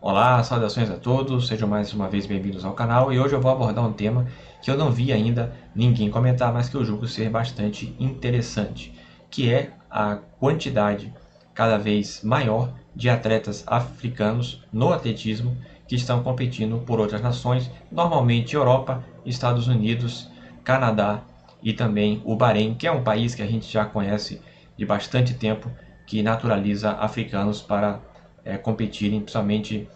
Olá, saudações a todos, sejam mais uma vez bem-vindos ao canal e hoje eu vou abordar um tema que eu não vi ainda ninguém comentar, mas que eu julgo ser bastante interessante, que é a quantidade cada vez maior de atletas africanos no atletismo que estão competindo por outras nações, normalmente Europa, Estados Unidos, Canadá e também o Bahrein, que é um país que a gente já conhece de bastante tempo, que naturaliza africanos para competirem principalmente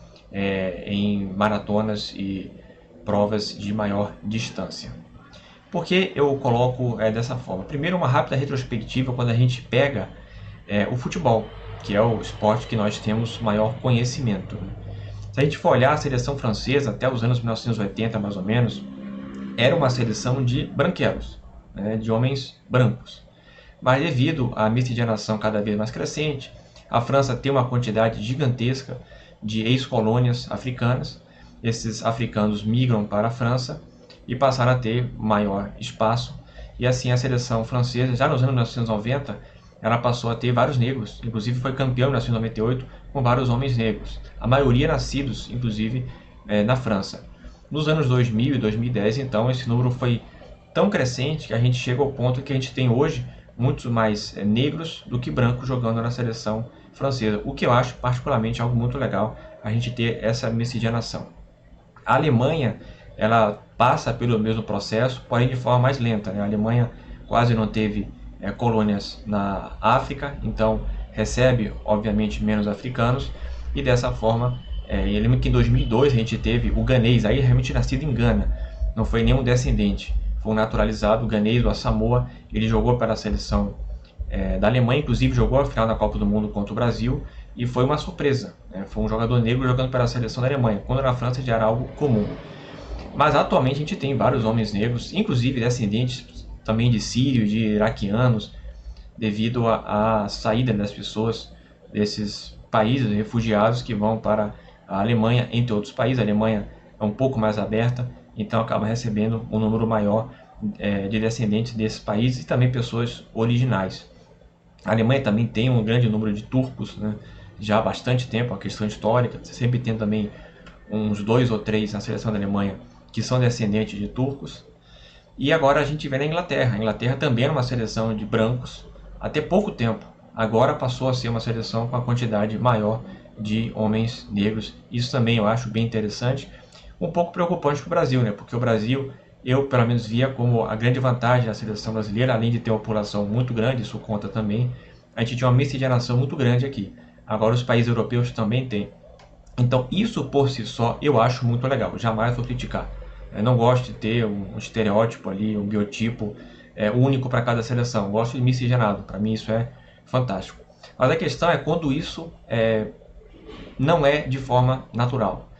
em maratonas e provas de maior distância. Por que eu coloco dessa forma? Primeiro, uma rápida retrospectiva quando a gente pega o futebol, que é o esporte que nós temos maior conhecimento. Se a gente for olhar a seleção francesa até os anos 1980 mais ou menos, era uma seleção de branquelos, né, de homens brancos. Mas devido à miscigenação cada vez mais crescente, a França tem uma quantidade gigantesca de ex-colônias africanas. Esses africanos migram para a França e passaram a ter maior espaço. E assim a seleção francesa, já nos anos 1990, ela passou a ter vários negros. Inclusive foi campeão em 1998 com vários homens negros. A maioria nascidos, inclusive, na França. Nos anos 2000 e 2010, então, esse número foi tão crescente que a gente chega ao ponto que a gente tem hoje muitos mais negros do que brancos jogando na seleção francesa, o que eu acho particularmente algo muito legal a gente ter essa miscigenação. A Alemanha, ela passa pelo mesmo processo, porém de forma mais lenta, né? A Alemanha quase não teve colônias na África, então recebe obviamente menos africanos e dessa forma, eu lembro que em 2002 a gente teve o ganês, aí realmente nascido em Gana, não foi nenhum descendente, foi um naturalizado, o ganês do Samoa, ele jogou para a seleção da Alemanha, inclusive jogou a final da Copa do Mundo contra o Brasil e foi uma surpresa, né? Foi um jogador negro jogando para a seleção da Alemanha, quando na França já era algo comum. Mas atualmente a gente tem vários homens negros, inclusive descendentes também de sírios, de iraquianos, devido à saída das pessoas desses países refugiados que vão para a Alemanha, entre outros países. A Alemanha é um pouco mais aberta, então acaba recebendo um número maior de descendentes desses países e também pessoas originais. A Alemanha também tem um grande número de turcos, né? Já há bastante tempo, uma questão histórica. Você sempre tem também uns dois ou três na seleção da Alemanha que são descendentes de turcos. E agora a gente vê na Inglaterra. A Inglaterra também era uma seleção de brancos até pouco tempo. Agora passou a ser uma seleção com a quantidade maior de homens negros. Isso também eu acho bem interessante. Um pouco preocupante para o Brasil, né? Porque o Brasil, eu pelo menos via como a grande vantagem da seleção brasileira, além de ter uma população muito grande, isso conta também, a gente tinha uma miscigenação muito grande aqui. Agora os países europeus também têm. Então isso por si só eu acho muito legal, jamais vou criticar. Eu não gosto de ter um estereótipo ali, um biotipo único para cada seleção. Eu gosto de miscigenado, para mim isso é fantástico. Mas a questão é quando isso não é de forma natural.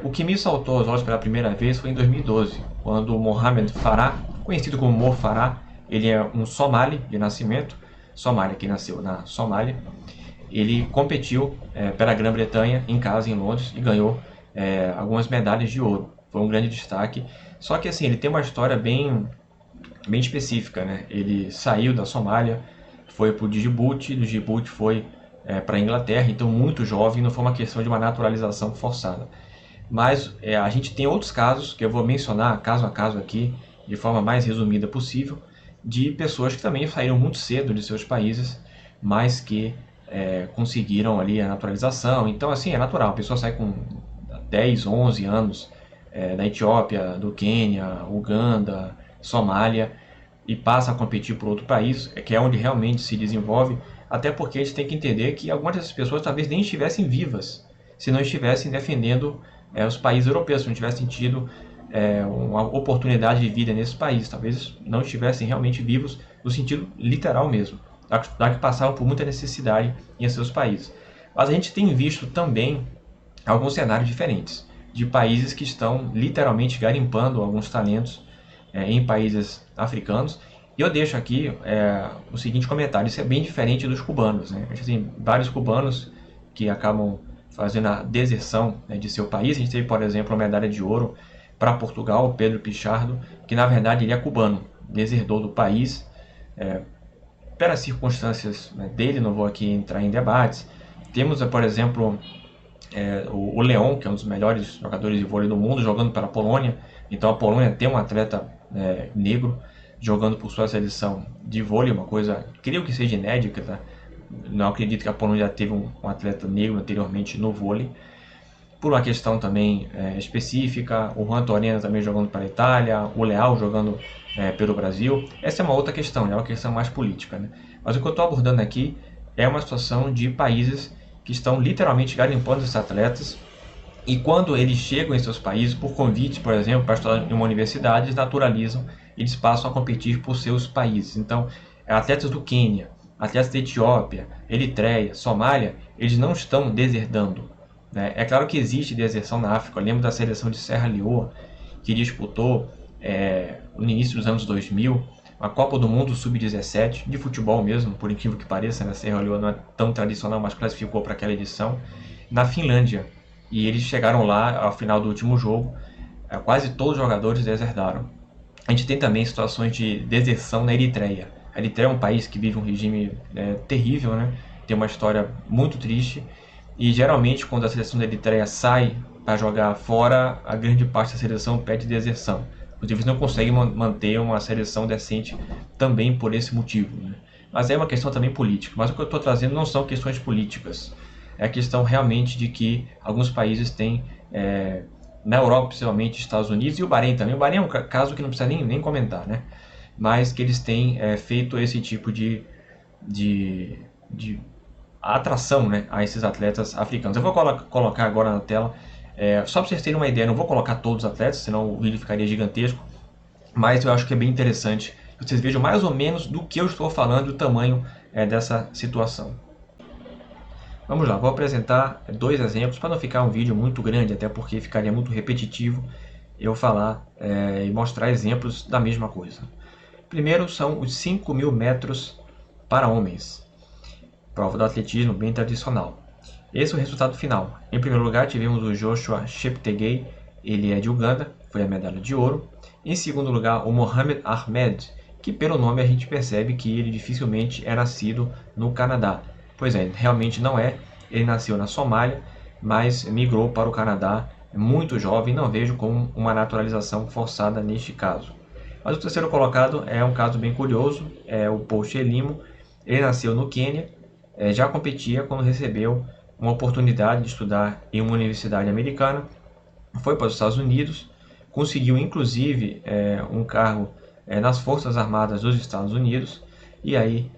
O que me saltou aos olhos pela primeira vez foi em 2012, quando o Mohamed Farah, conhecido como Mo Farah, ele é um somali de nascimento, Somália, que nasceu na Somália, ele competiu pela Grã-Bretanha em casa em Londres e ganhou algumas medalhas de ouro. Foi um grande destaque. Só que assim, ele tem uma história bem específica, né? Ele saiu da Somália, foi para o Djibouti, do Djibouti foi para a Inglaterra, então muito jovem, não foi uma questão de uma naturalização forçada. Mas a gente tem outros casos que eu vou mencionar caso a caso aqui, de forma mais resumida possível, de pessoas que também saíram muito cedo de seus países, mas que conseguiram ali a naturalização. Então, assim, é natural, a pessoa sai com 10, 11 anos da Etiópia, do Quênia, Uganda, Somália, e passa a competir por outro país, que é onde realmente se desenvolve, até porque a gente tem que entender que algumas dessas pessoas talvez nem estivessem vivas, se não estivessem defendendo os países europeus, se não tivessem tido uma oportunidade de vida nesse país, talvez não estivessem realmente vivos no sentido literal mesmo, já que passavam por muita necessidade em seus países. Mas a gente tem visto também alguns cenários diferentes, de países que estão literalmente garimpando alguns talentos em países africanos. E eu deixo aqui o seguinte comentário: isso é bem diferente dos cubanos, né? A gente tem vários cubanos que acabam fazendo a deserção de seu país. A gente teve, por exemplo, a medalha de ouro para Portugal, Pedro Pichardo, que na verdade ele é cubano, deserdou do país pelas circunstâncias dele, não vou aqui entrar em debates. Temos, por exemplo, o Leão, que é um dos melhores jogadores de vôlei do mundo, jogando pela Polônia. Então a Polônia tem um atleta negro jogando por sua seleção de vôlei, uma coisa, creio que seja inédita, tá? Não acredito que a Polônia já teve um atleta negro anteriormente no vôlei. Por uma questão também específica, o Juan Torena também jogando para a Itália, o Leal jogando pelo Brasil. Essa é uma outra questão, é uma questão mais política, né? Mas o que eu estou abordando aqui é uma situação de países que estão literalmente garimpando esses atletas, e quando eles chegam em seus países, por convite, por exemplo, para estudar em uma universidade, eles naturalizam, eles passam a competir por seus países. Então, atletas do Quênia, atletas da Etiópia, Eritreia, Somália, eles não estão deserdando, né? É claro que existe deserção na África. Eu lembro da seleção de Serra Leoa, que disputou no início dos anos 2000, a Copa do Mundo Sub-17, de futebol mesmo, por incrível que pareça, né? Serra Leoa não é tão tradicional, mas classificou para aquela edição, na Finlândia. E eles chegaram lá ao final do último jogo, quase todos os jogadores deserdaram. A gente tem também situações de deserção na Eritreia. A Eritreia é um país que vive um regime terrível, né? Tem uma história muito triste, e geralmente quando a seleção da Eritreia sai para jogar fora, a grande parte da seleção pede deserção. Inclusive eles não conseguem manter uma seleção decente também por esse motivo, né? Mas é uma questão também política. Mas o que eu estou trazendo não são questões políticas. É a questão realmente de que alguns países têm, na Europa principalmente, Estados Unidos e o Bahrein também. O Bahrein é um caso que não precisa nem comentar, né? Mas que eles têm feito esse tipo de atração, né, a esses atletas africanos. Eu vou colocar agora na tela, só para vocês terem uma ideia. Não vou colocar todos os atletas, senão o vídeo ficaria gigantesco, mas eu acho que é bem interessante que vocês vejam mais ou menos do que eu estou falando, o tamanho dessa situação. Vamos lá, vou apresentar dois exemplos para não ficar um vídeo muito grande, até porque ficaria muito repetitivo eu falar e mostrar exemplos da mesma coisa. Primeiro são os 5.000 metros para homens, prova do atletismo bem tradicional. Esse é o resultado final. Em primeiro lugar tivemos o Joshua Cheptegei, ele é de Uganda, foi a medalha de ouro. Em segundo lugar, o Mohamed Ahmed, que pelo nome a gente percebe que ele dificilmente é nascido no Canadá. Pois é, realmente não é. Ele nasceu na Somália, mas migrou para o Canadá muito jovem. Não vejo como uma naturalização forçada neste caso. Mas o terceiro colocado é um caso bem curioso, é o Paul Chelimo. Ele nasceu no Quênia, já competia quando recebeu uma oportunidade de estudar em uma universidade americana, foi para os Estados Unidos, conseguiu inclusive um cargo nas Forças Armadas dos Estados Unidos, e aí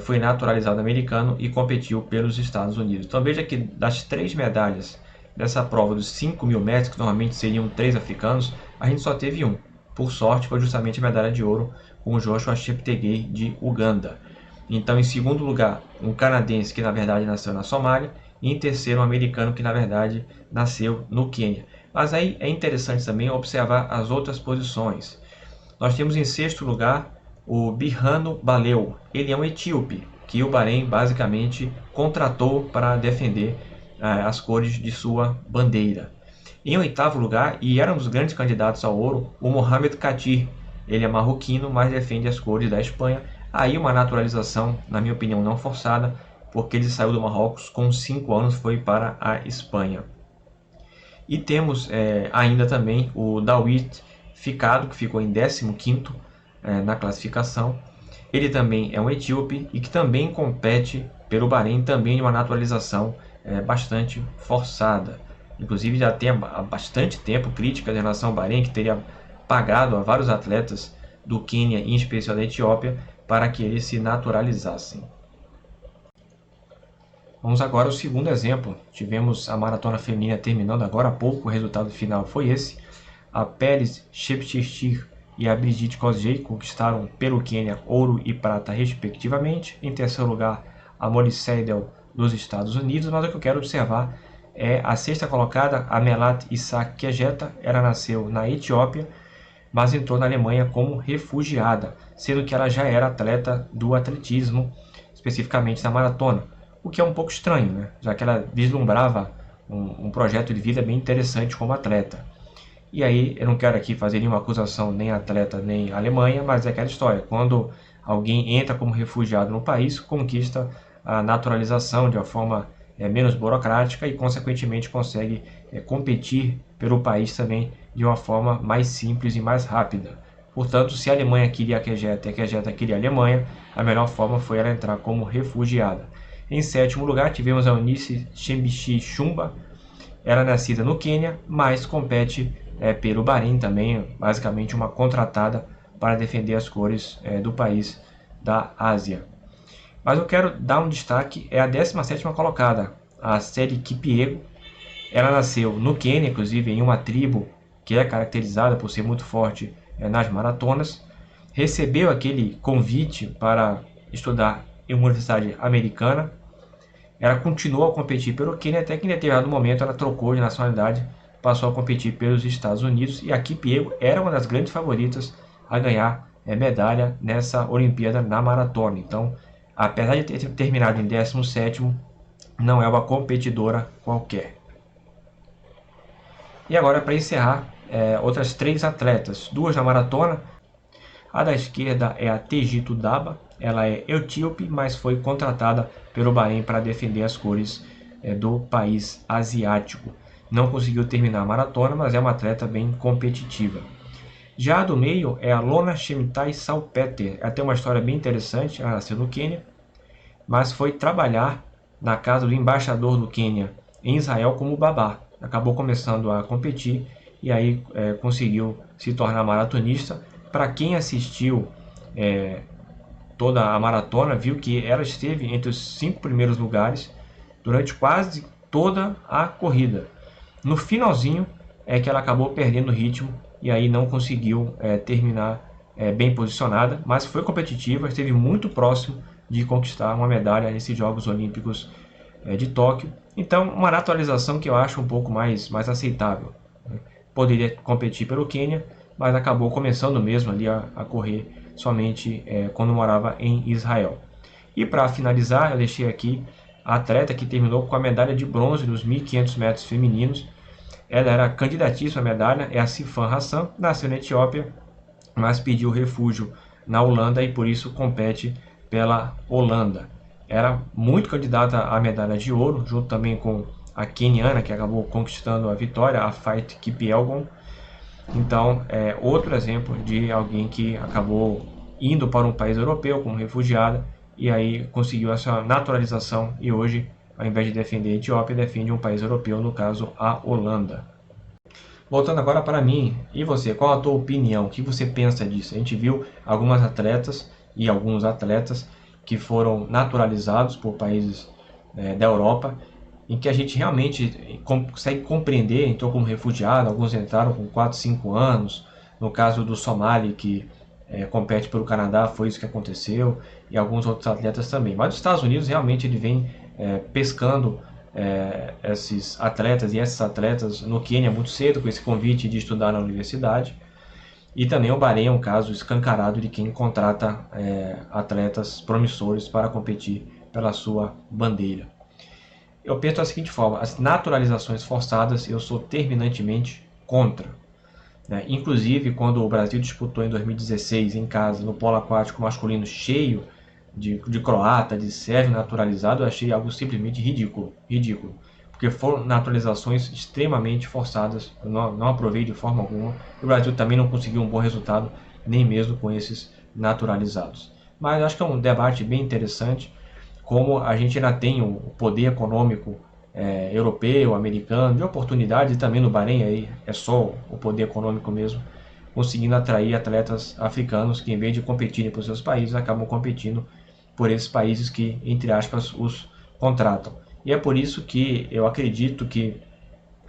foi naturalizado americano e competiu pelos Estados Unidos. Então veja que das 3 medalhas dessa prova dos 5.000 metros, que normalmente seriam 3 africanos, a gente só teve um. Por sorte, foi justamente a medalha de ouro com o Joshua Cheptegei de Uganda. Então, em segundo lugar, um canadense que na verdade nasceu na Somália, e em terceiro, um americano que na verdade nasceu no Quênia. Mas aí é interessante também observar as outras posições. Nós temos em sexto lugar o Birhanu Baleu. Ele é um etíope que o Bahrein basicamente contratou para defender as cores de sua bandeira. Em oitavo lugar, e era um dos grandes candidatos ao ouro, o Mohamed Katir. Ele é marroquino, mas defende as cores da Espanha. Aí uma naturalização, na minha opinião, não forçada, porque ele saiu do Marrocos com 5 anos, foi para a Espanha. E temos ainda também o Dawit Ficado, que ficou em 15º na classificação. Ele também é um etíope e que também compete pelo Bahrein, também de uma naturalização bastante forçada. Inclusive já tem há bastante tempo críticas em relação ao Bahrein, que teria pagado a vários atletas do Quênia, em especial da Etiópia, para que eles se naturalizassem. Vamos agora ao segundo exemplo. Tivemos a maratona feminina terminando agora há pouco, o resultado final foi esse. A Peres Chepchirchir e a Brigitte Kosgei conquistaram pelo Quênia ouro e prata respectivamente. Em terceiro lugar, a Molly Seidel dos Estados Unidos, mas o que eu quero observar é a sexta colocada, a Melat Isaac Kejeta. Ela nasceu na Etiópia, mas entrou na Alemanha como refugiada, sendo que ela já era atleta do atletismo, especificamente na maratona, o que é um pouco estranho, né? Já que ela vislumbrava um projeto de vida bem interessante como atleta. E aí, eu não quero aqui fazer nenhuma acusação nem à atleta nem à Alemanha, mas é aquela história, quando alguém entra como refugiado no país, conquista a naturalização de uma forma menos burocrática e, consequentemente, consegue competir pelo país também de uma forma mais simples e mais rápida. Portanto, se a Alemanha queria a Kejeta e a Kejeta queria a Alemanha, a melhor forma foi ela entrar como refugiada. Em sétimo lugar, tivemos a Eunice Chembichi Chumba. Ela é nascida no Quênia, mas compete pelo Bahrein também, basicamente uma contratada para defender as cores do país da Ásia. Mas eu quero dar um destaque, é a 17ª colocada, a Sally Kipyego. Ela nasceu no Quênia, inclusive em uma tribo que é caracterizada por ser muito forte nas maratonas. Recebeu aquele convite para estudar em uma universidade americana. Ela continuou a competir pelo Quênia até que em determinado momento ela trocou de nacionalidade, passou a competir pelos Estados Unidos, e a Kipyego era uma das grandes favoritas a ganhar medalha nessa Olimpíada na maratona. Então, apesar de ter terminado em 17º, não é uma competidora qualquer. E agora, para encerrar, outras 3 atletas, 2 na maratona. A da esquerda é a Tegitu Daba, ela é etíope, mas foi contratada pelo Bahrein para defender as cores do país asiático. Não conseguiu terminar a maratona, mas é uma atleta bem competitiva. Já a do meio é a Lona Chemtai Salpeter. Ela tem uma história bem interessante, ela nasceu no Quênia, mas foi trabalhar na casa do embaixador do Quênia em Israel como babá. Acabou começando a competir e aí conseguiu se tornar maratonista. Para quem assistiu toda a maratona, viu que ela esteve entre os 5 primeiros lugares durante quase toda a corrida. No finalzinho é que ela acabou perdendo o ritmo e aí não conseguiu terminar bem posicionada, mas foi competitiva, esteve muito próximo de conquistar uma medalha nesses Jogos Olímpicos de Tóquio. Então, uma naturalização que eu acho um pouco mais aceitável. Poderia competir pelo Quênia, mas acabou começando mesmo ali a correr somente quando morava em Israel. E para finalizar, eu deixei aqui a atleta que terminou com a medalha de bronze nos 1.500 metros femininos. Ela era candidatíssima à medalha, é a Sifan Hassan, nasceu na Etiópia, mas pediu refúgio na Holanda e por isso compete pela Holanda. Era muito candidata à medalha de ouro, junto também com a queniana, que acabou conquistando a vitória, a Faith Kipyegon. Então, é outro exemplo de alguém que acabou indo para um país europeu como refugiada e aí conseguiu essa naturalização e hoje, ao invés de defender a Etiópia, defende um país europeu, no caso a Holanda. Voltando agora para mim, e você, qual a tua opinião? O que você pensa disso? A gente viu algumas atletas e alguns atletas que foram naturalizados por países da Europa, em que a gente realmente consegue compreender, entrou como refugiado, alguns entraram com 4, 5 anos, no caso do Somali, que compete pelo Canadá, foi isso que aconteceu, e alguns outros atletas também. Mas os Estados Unidos realmente ele vem pescando esses atletas e essas atletas no Quênia muito cedo, com esse convite de estudar na universidade. E também o Bahrein é um caso escancarado de quem contrata atletas promissores para competir pela sua bandeira. Eu penso da seguinte forma: as naturalizações forçadas eu sou terminantemente contra. Inclusive, quando o Brasil disputou em 2016 em casa, no polo aquático masculino cheio de croata, de sérvio naturalizado, eu achei algo simplesmente ridículo. Porque foram naturalizações extremamente forçadas, eu não aprovei de forma alguma. O Brasil também não conseguiu um bom resultado, nem mesmo com esses naturalizados. Mas acho que é um debate bem interessante, como a gente ainda tem o poder econômico europeu, americano, de oportunidade, e também no Bahrein aí é só o poder econômico mesmo, conseguindo atrair atletas africanos que, em vez de competirem por seus países, acabam competindo por esses países que, entre aspas, os contratam. E é por isso que eu acredito que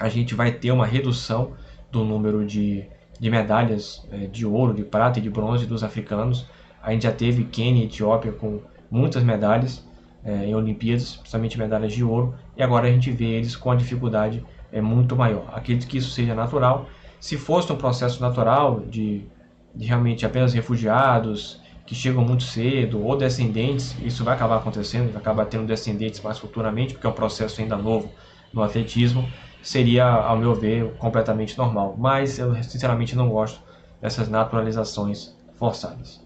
a gente vai ter uma redução do número de medalhas de ouro, de prata e de bronze dos africanos. A gente já teve Quênia e Etiópia com muitas medalhas em Olimpíadas, principalmente medalhas de ouro, e agora a gente vê eles com a dificuldade muito maior. Acredito que isso seja natural. Se fosse um processo natural de realmente apenas refugiados que chegam muito cedo, ou descendentes, isso vai acabar acontecendo, vai acabar tendo descendentes mais futuramente, porque é um processo ainda novo no atletismo, seria, ao meu ver, completamente normal. Mas eu sinceramente não gosto dessas naturalizações forçadas.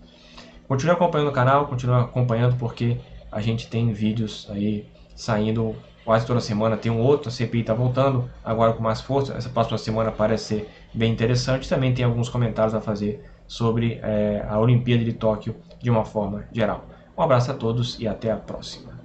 Continue acompanhando o canal, continue acompanhando porque a gente tem vídeos aí saindo quase toda semana tem um outro, a CPI está voltando, agora com mais força, essa próxima semana parece ser bem interessante. Também tem alguns comentários a fazer sobre a Olimpíada de Tóquio de uma forma geral. Um abraço a todos e até a próxima.